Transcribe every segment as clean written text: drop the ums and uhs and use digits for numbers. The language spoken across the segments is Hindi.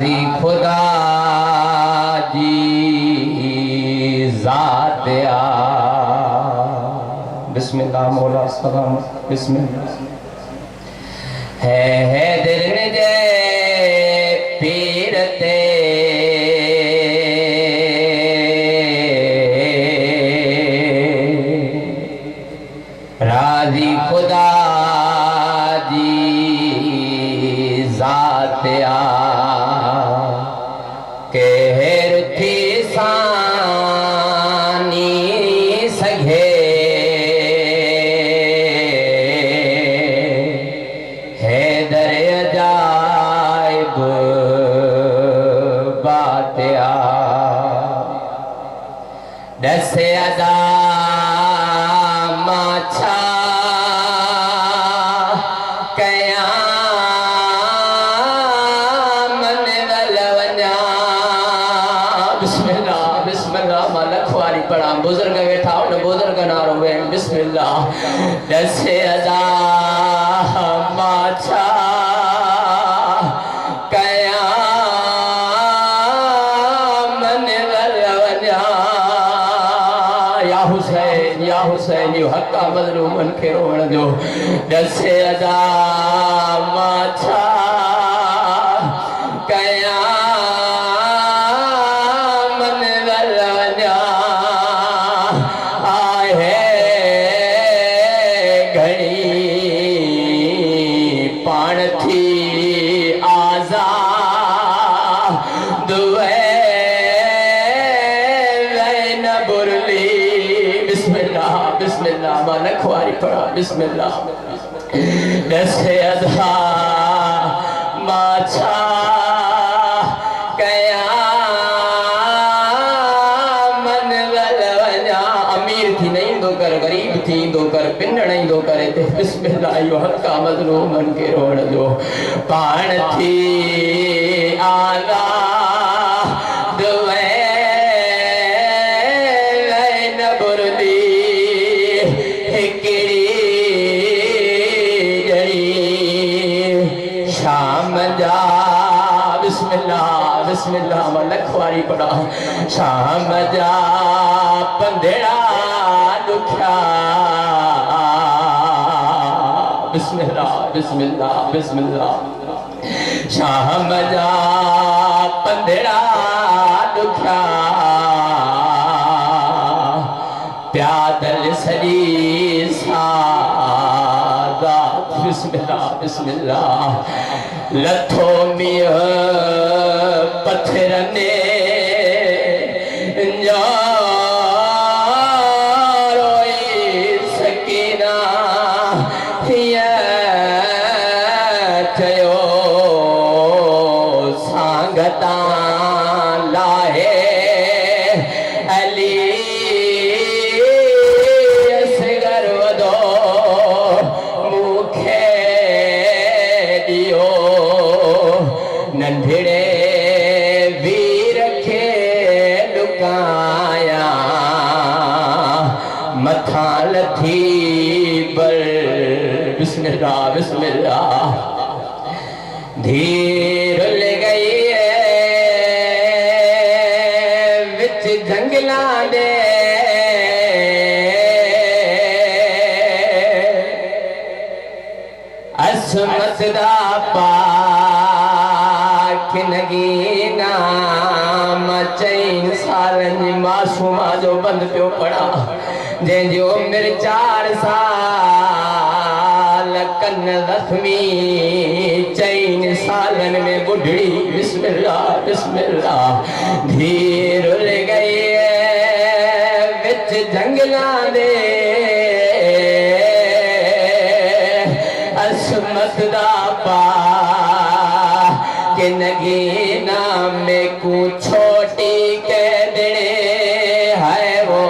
खुदा जी ज़ात बिस्मिल्लाह मौला सलाम बिस्मिल्लाह है दिल जे पीर ते राज़ी खुदा जी ज़ात केर थी सानी सघे है दर अजाइब बातिया दसे अदा माछा कया पढ़ा बुजुर्ग बैठा उन बुजुर्ग नारो वे बिस्मिल्लाह दसे अदा माछा कया मन वलवना या हुसैन यो हक्का मजलूमन के रोण जो दसे अदा माछा कया बिस्मिल्लाह दसे अदा माछा कया मन वलवना अमीर थी नहीं दो कर गरीब थी दो कर पिंड नहीं दो करे थे बिस्मिल्लाह यो हक्का मजलूमन के रोण जो पाण थी आला बिस्मिल्लाह लखवारी पड़ा शाम जा पंधेड़ा दुखा बिस्मिल्लाह बिस्मिल्लाह बिस्मिल्लाह शाम जा पंधेड़ा दुखा प्यादल सजी सादा बिस्मिल्लाह बिस्मिल्लाह लथो मिया पत्थर ने रोई सकीना थयो सांगता लाहे अली असगर वदो मुखे दियो नंढड़े मथाल थी बर बिस्मिल्लाह बिस्मिल्लाह धीर ले गई विच जंगला दे असमत दा पाक नगीना मचैन सालन मासूमा जो बंद पियो पड़ा जो मेरे 4 साल कन रस्मी चैन सालन में बुढ़ी बिस्मिल्लाह बिस्मिल्लाह धीर ले गई विच जंगला दे असमत दा पा के नगीना में को छोटी के देने है वो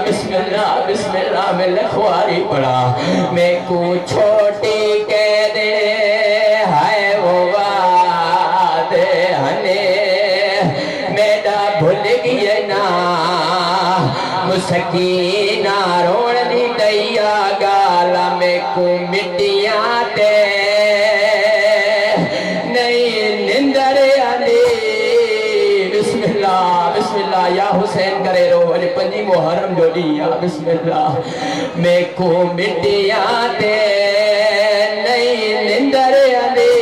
बिस्मिल्लाह बिस्मिल्लाह में लखवारी पड़ा मैं को छोटी के दे है वो वादे हने मेरा भूल गई ना मुसकीना रोण दी दैया गाला में को मिट्टियां ते नहीं निंदर आंदी बिस्मिल्लाह बिस्मिल्लाह या हुसैन करे रो अज 5 मुहर्रम जो डी या बिस्मिल्लाह मैं को मिट्टियां ते नहीं निंदर आंदी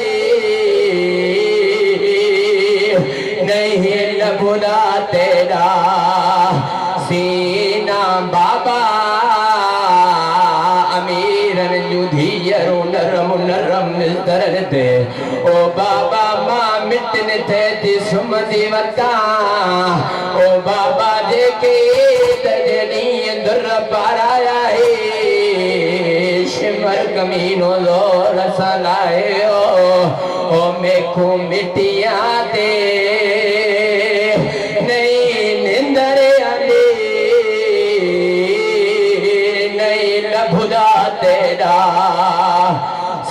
नहीं लभुदा तेरा सीना बाबा अमीरन युधियरो नरम नरम दरद दे ओ बाबा मां मिटन थे ती सुमदी वता ओ बाबा जेके तजनी दुर पाराया है शिमर कमीनो जोर सलाए ओ मेखो मिटिया दे नहीं निंदर आंदी नहीं लभुदा तेरा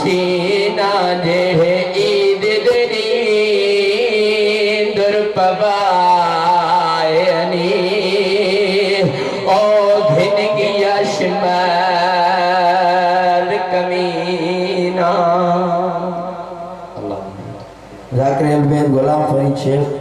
सीना जे ईद दरी दुर्पवायनी ओ घिन गया शिमर कमीना। जाकिर अहमद गुलाम फरीद शेख।